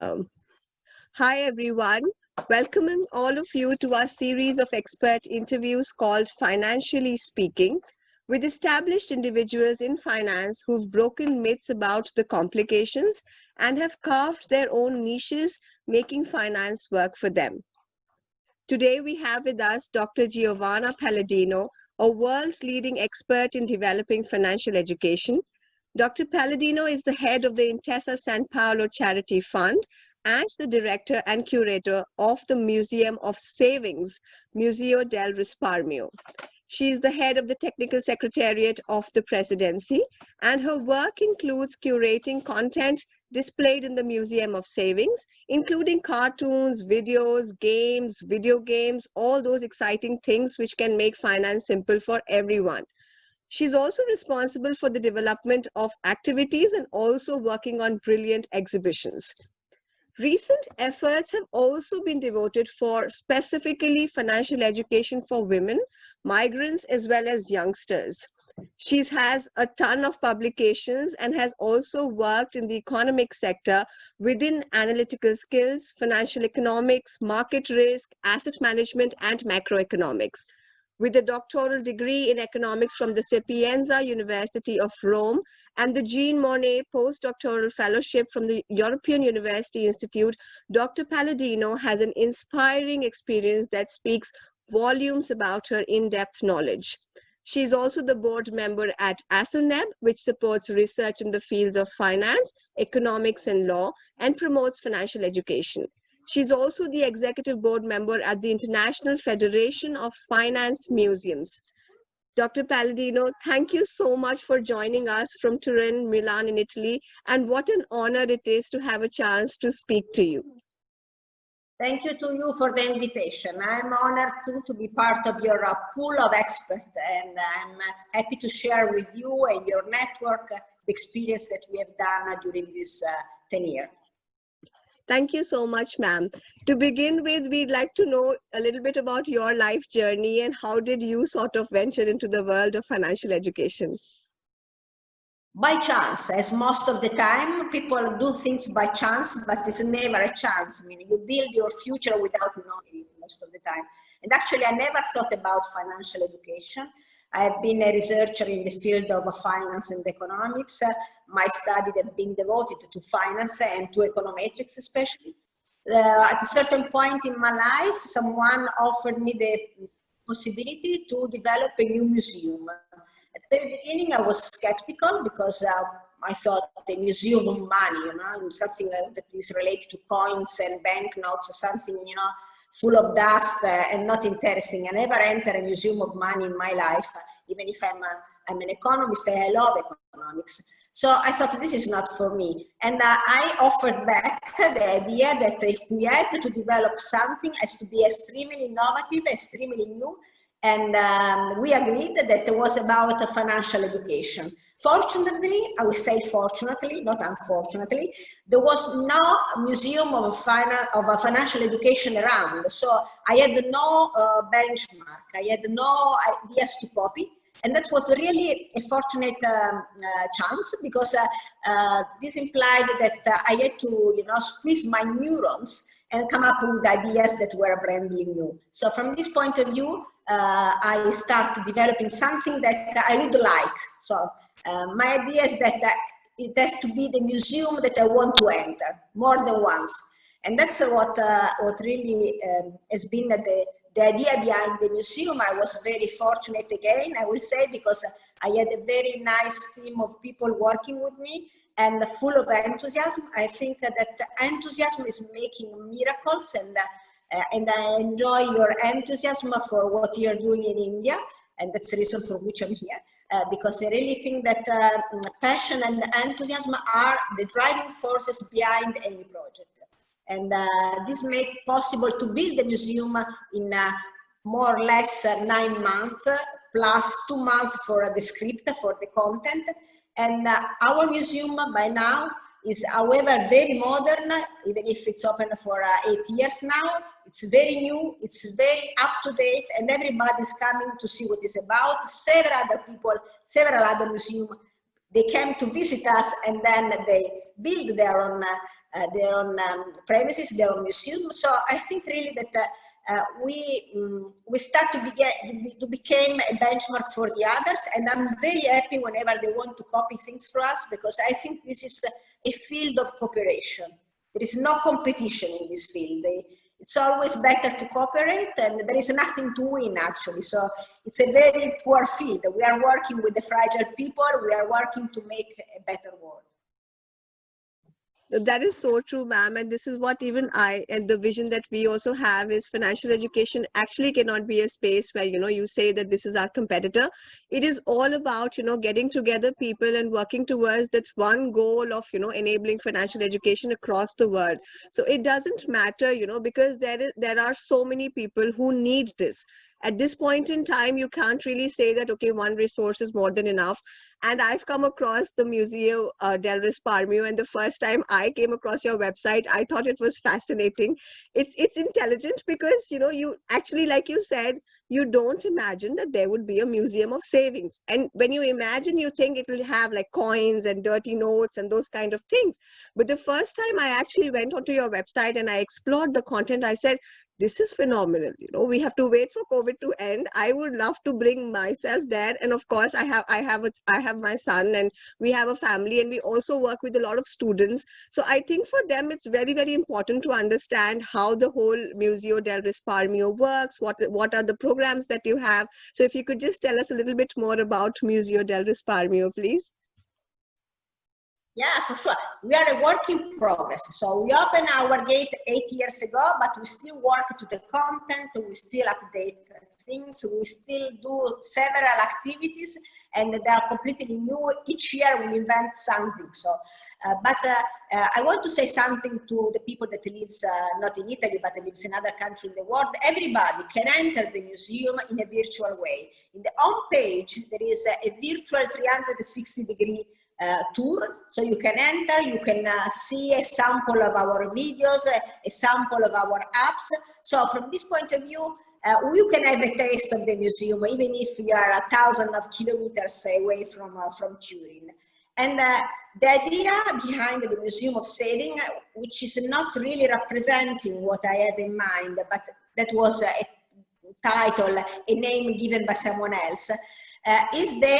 Um, Hi, everyone. Welcoming all of you to our series of expert interviews called Financially Speaking, with established individuals in finance who've broken myths about the complications and have carved their own niches, making finance work for them. Today, we have with us Dr. Giovanna Paladino, a world's leading expert in developing financial education. Dr. Paladino is the head of the Intesa Sanpaolo Charity Fund and the Director and Curator of the Museum of Savings, Museo del Risparmio. She is the head of the Technical Secretariat of the Presidency, and her work includes curating content displayed in the Museum of Savings, including cartoons, videos, games, video games, all those exciting things which can make finance simple for everyone. She's also responsible for the development of activities and also working on brilliant exhibitions. Recent efforts have also been devoted for specifically financial education for women, migrants, as well as youngsters. She has a ton of publications and has also worked in the economic sector within analytical skills, financial economics, market risk, asset management, and macroeconomics. With a doctoral degree in economics from the Sapienza University of Rome and the Jean Monnet postdoctoral fellowship from the European University Institute, Dr. Paladino has an inspiring experience that speaks volumes about her in-depth knowledge. She is also the board member at Assonebb, which supports research in the fields of finance, economics, and law, and promotes financial education. She's also the executive board member at the International Federation of Finance Museums. Dr. Paladino, thank you so much for joining us from Turin, Milan in Italy, and what an honor it is to have a chance to speak to you. Thank you to you for the invitation. I'm honored to be part of your pool of experts, and I'm happy to share with you and your network the experience that we have done during this 10 years. Thank you so much, ma'am. To begin with, we'd like to know a little bit about your life journey and how did you sort of venture into the world of financial education? By chance, as most of the time, people do things by chance, but it's never a chance. I mean, you build your future without knowing it most of the time. And actually, I never thought about financial education. I have been a researcher in the field of finance and economics. My studies have been devoted to finance and to econometrics especially. At a certain point in my life, someone offered me the possibility to develop a new museum. At the very beginning, I was skeptical because I thought the museum of money, something that is related to coins and banknotes, something, full of dust and not interesting. I never entered a museum of money in my life, even if I'm an economist and I love economics. So I thought this is not for me. And I offered back the idea that if we had to develop something, it has to be extremely innovative, extremely new. And we agreed that it was about financial education. Fortunately, I will say fortunately, not unfortunately, there was no museum of financial education around. So I had no benchmark, I had no ideas to copy. And that was really a fortunate chance because this implied that I had to, squeeze my neurons and come up with ideas that were brandly new. So from this point of view, I started developing something that I would like. So my idea is that it has to be the museum that I want to enter more than once. And that's what really has been the idea behind the museum. I was very fortunate again, I will say, because I had a very nice team of people working with me and full of enthusiasm. I think that enthusiasm is making miracles, and I enjoy your enthusiasm for what you're doing in India, and that's the reason for which I'm here, because I really think that passion and enthusiasm are the driving forces behind any project. And this made possible to build the museum in more or less 9 months, plus 2 months for the script, for the content. And our museum by now is, however, very modern, even if it's open for 8 years now. It's very new, it's very up to date, and everybody's coming to see what it's about. Several other people, several other museums, they came to visit us, and then they build their own premises, their own museum. So I think really that we start to become a benchmark for the others, and I'm very happy whenever they want to copy things for us, because I think this is a field of cooperation. There is no competition in this field. It's always better to cooperate, and there is nothing to win actually. So it's a very poor field. We are working with the fragile people. We are working to make a better world. That is so true, ma'am. And this is what even I, and the vision that we also have is financial education actually cannot be a space where, you say that this is our competitor. It is all about, getting together people and working towards that one goal of, enabling financial education across the world. So it doesn't matter, because there are so many people who need this. At this point in time, you can't really say that, okay, one resource is more than enough. And I've come across the Museo del Risparmio, and the first time I came across your website, I thought it was fascinating. It's intelligent because, you actually, like you said, you don't imagine that there would be a museum of savings. And when you imagine, you think it will have like coins and dirty notes and those kind of things. But the first time I actually went onto your website and I explored the content, I said, this is phenomenal. We have to wait for COVID to end. I would love to bring myself there. And of course, I have my son, and we have a family, and we also work with a lot of students. So I think for them, it's very, very important to understand how the whole Museo del Risparmio works, what are the programs that you have. So if you could just tell us a little bit more about Museo del Risparmio, please. Yeah, for sure. We are a work in progress. So we opened our gate 8 years ago, but we still work to the content. We still update things. We still do several activities, and they are completely new. Each year we invent something. So, but I want to say something to the people that lives not in Italy, but lives in other countries in the world. Everybody can enter the museum in a virtual way. In the home page, there is a virtual 360-degree tour, so you can enter, you can see a sample of our videos, a sample of our apps. So from this point of view, you can have a taste of the museum, even if you are 1,000 kilometers away from Turin. And the idea behind the Museum of Saving, which is not really representing what I have in mind, but that was a title, a name given by someone else, is the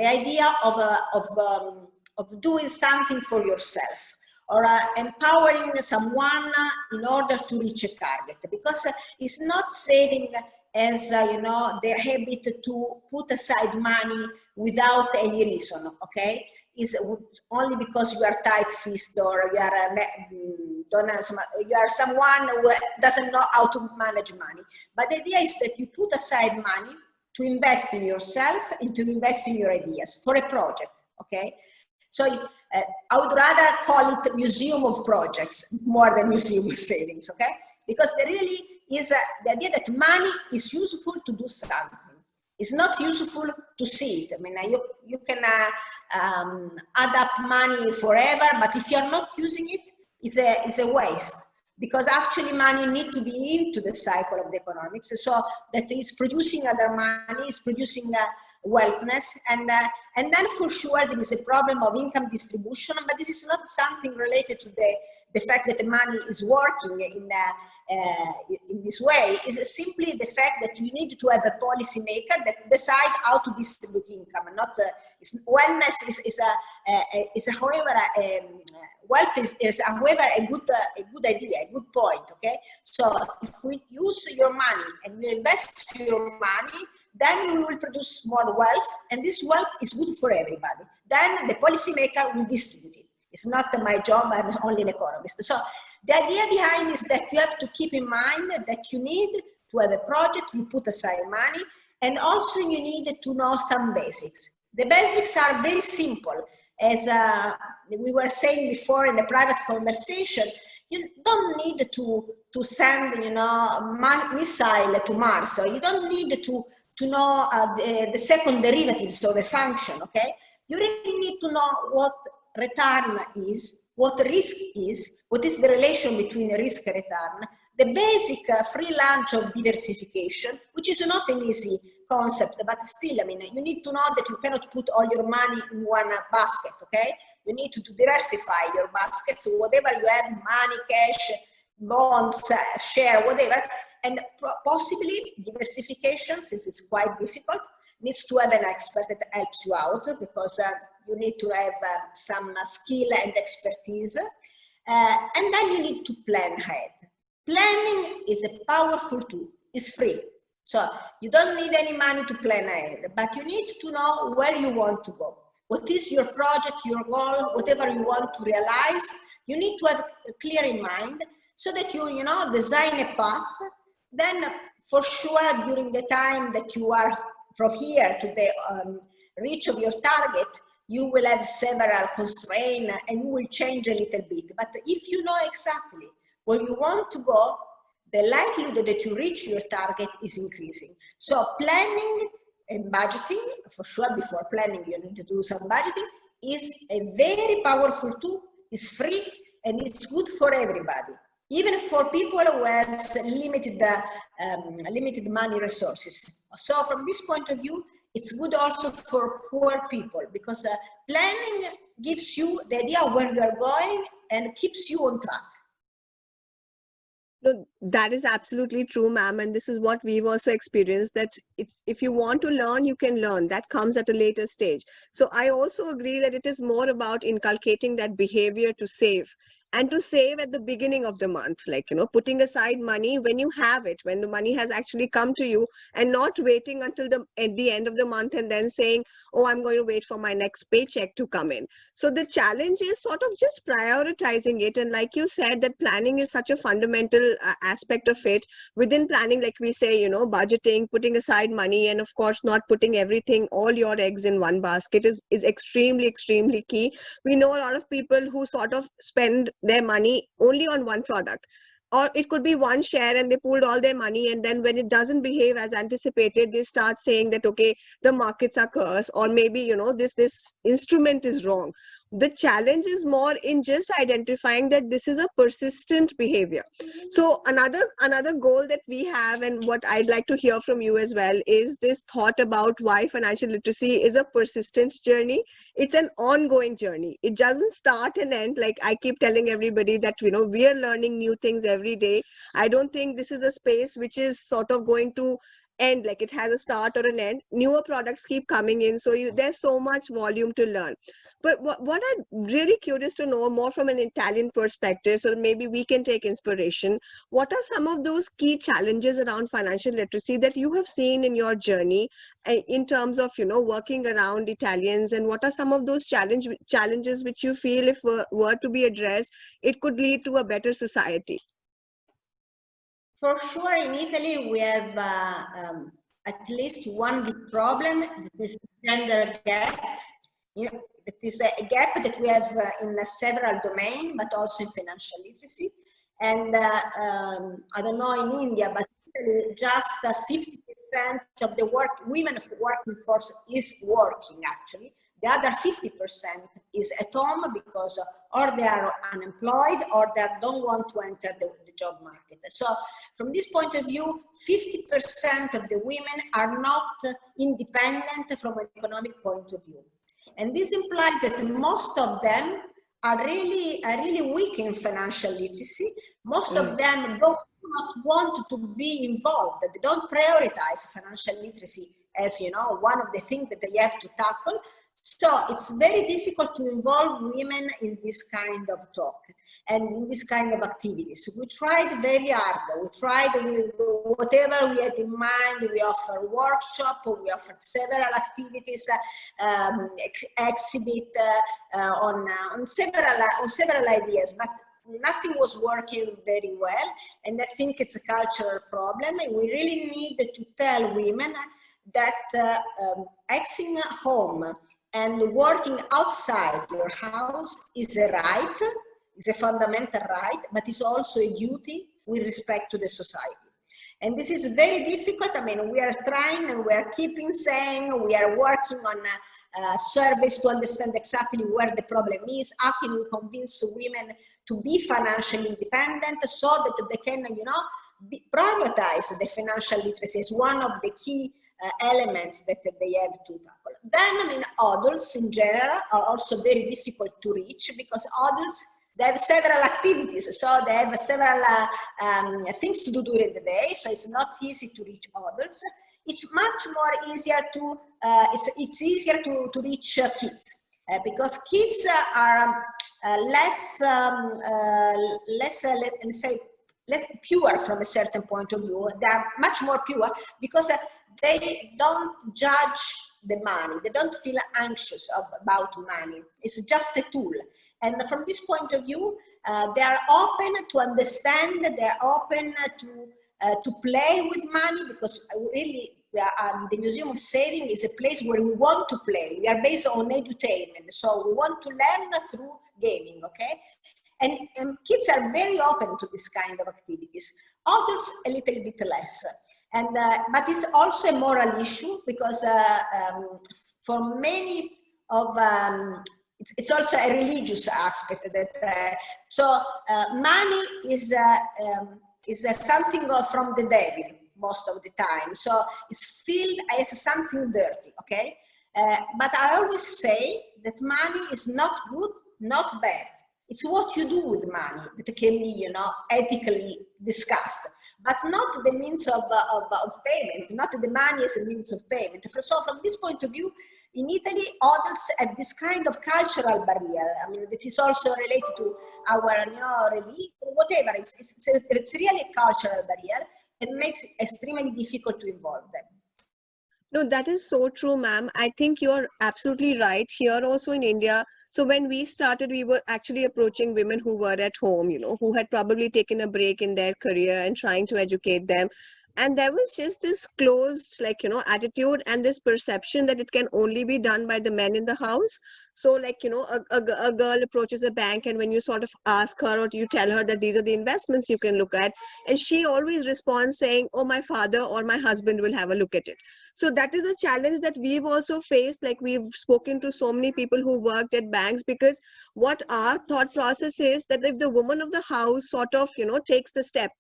idea of doing something for yourself, or empowering someone in order to reach a target, because it's not saving as the habit to put aside money without any reason. Okay, is only because you are tight-fisted, or you are you are someone who doesn't know how to manage money. But the idea is that you put aside money to invest in yourself and to invest in your ideas for a project, okay? So I would rather call it Museum of Projects more than Museum of Savings, okay? Because there really is the idea that money is useful to do something. It's not useful to see it. I mean, you can add up money forever, but if you're not using it, it's a waste. Because actually money needs to be into the cycle of the economics, so that is producing other money, is producing wealthness, and then for sure there is a problem of income distribution, but this is not something related to the fact that the money is working in this way. It's simply the fact that you need to have a policy maker that decide how to distribute income, and not wellness is however wealth is however a good idea, a good point. Okay, so if we use your money and we invest your money, then you will produce more wealth, and this wealth is good for everybody. Then the policymaker will distribute it. It's not my job, I'm only an economist. So the idea behind is that you have to keep in mind that you need to have a project, you put aside money, and also you need to know some basics. The basics are very simple. As we were saying before in the private conversation, you don't need to send, missile to Mars. So you don't need to know the second derivatives of a function, okay? You really need to know what return is, what risk is, what is the relation between risk and return, the basic free lunch of diversification, which is not an easy concept, but still, I mean, you need to know that you cannot put all your money in one basket, okay? You need to diversify your baskets, whatever you have, money, cash, bonds, share, whatever, and possibly diversification, since it's quite difficult, needs to have an expert that helps you out, because you need to have some skill and expertise, and then you need to plan ahead. Planning is a powerful tool. It's free. So you don't need any money to plan ahead, but you need to know where you want to go. What is your project, your goal, whatever you want to realize, you need to have clear in mind so that you know, design a path. Then for sure, during the time that you are from here to the reach of your target, you will have several constraints and you will change a little bit. But if you know exactly where you want to go, the likelihood that you reach your target is increasing. So planning and budgeting, for sure before planning you need to do some budgeting, is a very powerful tool, it's free, and it's good for everybody. Even for people who has limited money resources. So from this point of view, it's good also for poor people, because planning gives you the idea where you are going and keeps you on track. No, that is absolutely true, ma'am. And this is what we've also experienced, that it's, if you want to learn, you can learn. That comes at a later stage. So I also agree that it is more about inculcating that behavior to save. And to save at the beginning of the month, like, you know, putting aside money when you have it, when the money has actually come to you, and not waiting until at the end of the month and then saying, oh, I'm going to wait for my next paycheck to come in. So the challenge is sort of just prioritizing it. And like you said, that planning is such a fundamental aspect of it. Within planning, like we say, you know, budgeting, putting aside money, and of course, not putting everything, all your eggs in one basket is extremely, extremely key. We know a lot of people who sort of spend their money only on one product, or it could be one share, and they pulled all their money, and then when it doesn't behave as anticipated, they start saying that, okay, the markets are cursed, or maybe, you know, this instrument is wrong. The challenge is more in just identifying that this is a persistent behavior. So another goal that we have, and what I'd like to hear from you as well, is this thought about why financial literacy is a persistent journey. It's an ongoing journey. It doesn't start and end. Like I keep telling everybody that, you know, we are learning new things every day. I don't think this is a space which is sort of going to end, like it has a start or an end. Newer products keep coming in, so there's so much volume to learn. But what I'm really curious to know more from an Italian perspective, so maybe we can take inspiration, what are some of those key challenges around financial literacy that you have seen in your journey in terms of, you know, working around Italians, and what are some of those challenges which you feel, if were to be addressed, it could lead to a better society? For sure, in Italy, we have at least one big problem, this gender gap. You know, it is a gap that we have in several domains, but also in financial literacy. And I don't know in India, but just 50% of the women working force is working actually. The other 50% is at home because or they are unemployed or they don't want to enter the job market. So from this point of view, 50% of the women are not independent from an economic point of view. And this implies that most of them are really weak in financial literacy. Most of them do not want to be involved. They don't prioritize financial literacy as, you know, one of the things that they have to tackle. So it's very difficult to involve women in this kind of talk and in this kind of activities. We tried very hard. We tried with whatever we had in mind. We offer workshops, we offered several activities, exhibit on several ideas, but nothing was working very well. And I think it's a cultural problem. And we really need to tell women that exiting home and working outside your house is a right, is a fundamental right, but it's also a duty with respect to the society. And this is very difficult. I mean, we are trying and we are keeping saying, we are working on surveys to understand exactly where the problem is. How can we convince women to be financially independent so that they can, you know, prioritize the financial literacy as one of the key elements that they have to tackle. Then, I mean, adults in general are also very difficult to reach because adults, they have several activities, so they have several things to do during the day, so it's not easy to reach adults. It's much more easier to, it's easier to reach kids because kids are less, let's say, less pure from a certain point of view. They are much more pure because they don't judge the money. They don't feel anxious about money. It's just a tool. And from this point of view, they are open to understand. They are open to play with money because really the Museum of Saving is a place where we want to play. We are based on edutainment. So we want to learn through gaming, okay? And kids are very open to this kind of activities. Adults, a little bit less. And, but it's also a moral issue because for many of, it's also a religious aspect that, so money is something from the devil most of the time. So it's filled as something dirty, okay? But I always say that money is not good, not bad. It's what you do with money that can be, you know, ethically discussed, but not the means of payment, not the money as a means of payment. So from this point of view, in Italy, adults have this kind of cultural barrier. I mean, that is also related to our, you know, religion, whatever. It's really a cultural barrier. It makes it extremely difficult to involve them. No, that is so true, ma'am. I think you're absolutely right. Here also in India, so when we started, we were actually approaching women who were at home, you know, who had probably taken a break in their career and trying to educate them. And there was just this closed, like, you know, attitude and this perception that it can only be done by the men in the house. So, like, you know, a girl approaches a bank, and when you sort of ask her or you tell her that these are the investments you can look at, and she always responds saying, oh, my father or my husband will have a look at it. So that is a challenge that we've also faced. Like, we've spoken to so many people who worked at banks, because what our thought process is that if the woman of the house sort of, you know, takes the step,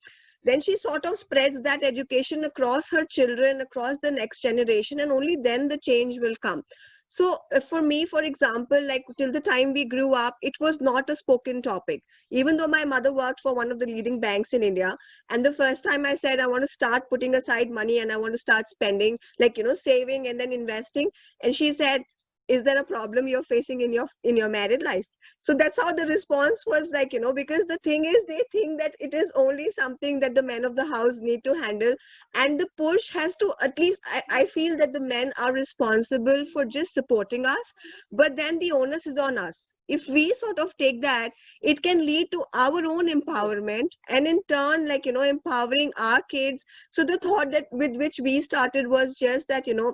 then she sort of spreads that education across her children, across the next generation, and only then the change will come. So for me, for example, like till the time we grew up, it was not a spoken topic. Even though my mother worked for one of the leading banks in India, and the first time I said I want to start putting aside money and I want to start spending, like, you know, saving and then investing, and she said, is there a problem you're facing in your married life? So that's how the response was, like, you know, because the thing is, they think that it is only something that the men of the house need to handle, and the push has to, at least I feel that the men are responsible for just supporting us, but then the onus is on us. If we sort of take that, it can lead to our own empowerment, and in turn, like, you know, empowering our kids. So the thought that with which we started was just that, you know,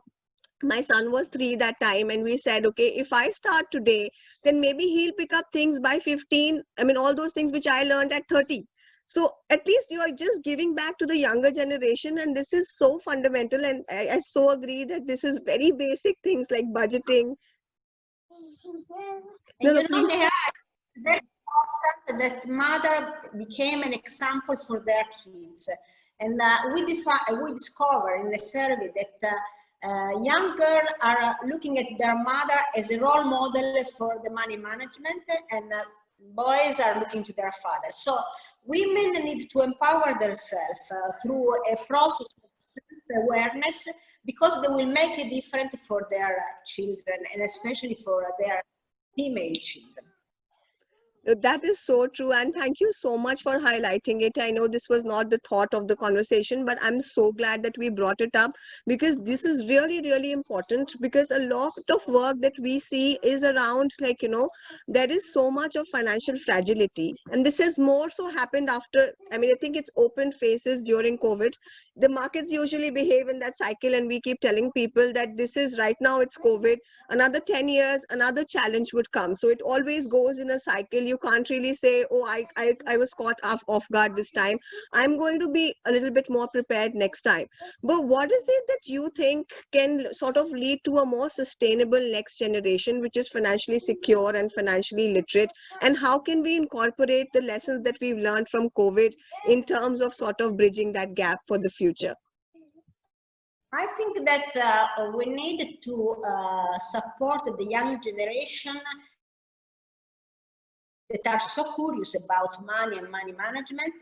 my son was 3 that time, and we said, okay, if I start today, then maybe he'll pick up things by 15. I mean, all those things which I learned at 30. So at least you are just giving back to the younger generation, and this is so fundamental. And I so agree that this is very basic things like budgeting. And you know, they are very important that mother became an example for their kids. And we discovered in a survey that young girls are looking at their mother as a role model for the money management, and boys are looking to their father. So women need to empower themselves through a process of self-awareness, because they will make a difference for their children, and especially for their female children. That is so true, and thank you so much for highlighting it. I know this was not the thought of the conversation, but I'm so glad that we brought it up, because this is really, really important, because a lot of work that we see is around, like, you know, there is so much of financial fragility, and this has more so happened after, I mean, I think it's opened phases during COVID. The markets usually behave in that cycle, and we keep telling people that this is right now, it's COVID, another 10 years, another challenge would come. So it always goes in a cycle. You can't really say, oh, I was caught off guard this time, I'm going to be a little bit more prepared next time. But what is it that you think can sort of lead to a more sustainable next generation, which is financially secure and financially literate? And how can we incorporate the lessons that we've learned from COVID in terms of sort of bridging that gap for the future? I think that we need to support the young generation that are so curious about money and money management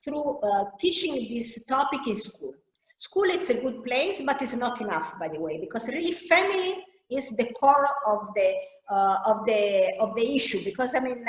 through teaching this topic in school. School is a good place, but it's not enough, by the way, because really family is the core of the issue. Because I mean,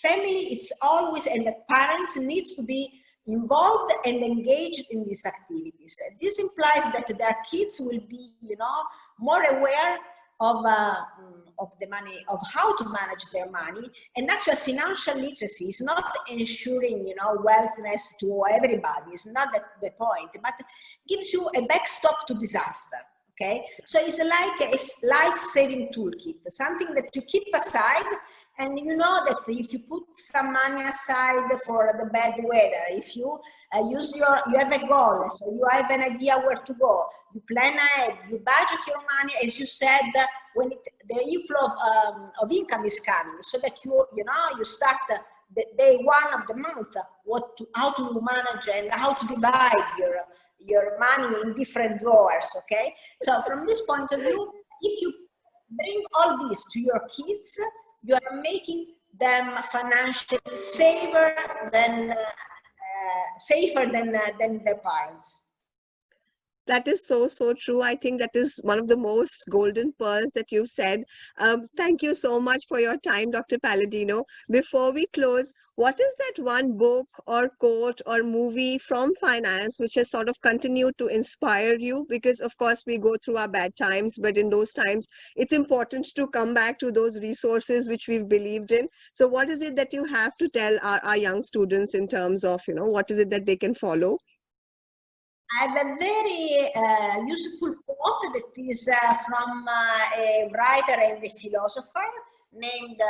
family is always, and the parents needs to be involved and engaged in these activities. This implies that their kids will be, you know, more aware of the money, of how to manage their money. And actually financial literacy is not ensuring, you know, wealthiness to everybody. It's not the point, but gives you a backstop to disaster. Okay, so it's like a life-saving toolkit, something that you keep aside, and you know that if you put some money aside for the bad weather, if you you have a goal, so you have an idea where to go, you plan ahead, you budget your money, as you said, when the inflow of income is coming, so that you start the day one of the month, how to manage and how to divide your money in different drawers. Okay, so from this point of view, if you bring all this to your kids, you are making them financially safer than their parents. That is so, so true. I think that is one of the most golden pearls that you've said. Thank you so much for your time, Dr. Paladino. Before we close, what is that one book or quote or movie from finance which has sort of continued to inspire you? Because of course we go through our bad times, but in those times, it's important to come back to those resources which we've believed in. So what is it that you have to tell our young students in terms of, you know, what is it that they can follow? I have a very useful quote that is from a writer and a philosopher named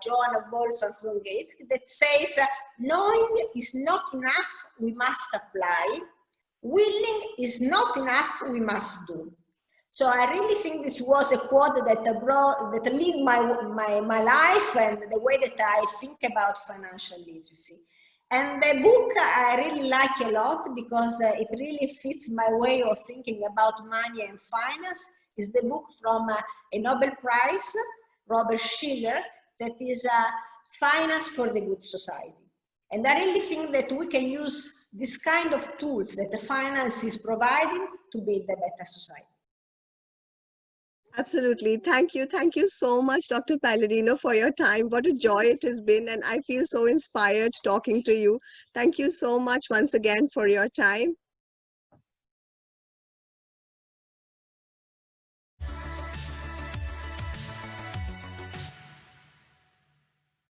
Johann Wolfgang Goethe, that says, knowing is not enough, we must apply. Willing is not enough, we must do. So I really think this was a quote that lead my life and the way that I think about financial literacy. And the book I really like a lot because it really fits my way of thinking about money and finance. Is the book from a Nobel Prize, Robert Shiller, that is Finance for the Good Society. And I really think that we can use this kind of tools that the finance is providing to build a better society. Absolutely. Thank you. Thank you so much, Dr. Paladino, for your time. What a joy it has been. And I feel so inspired talking to you. Thank you so much once again for your time.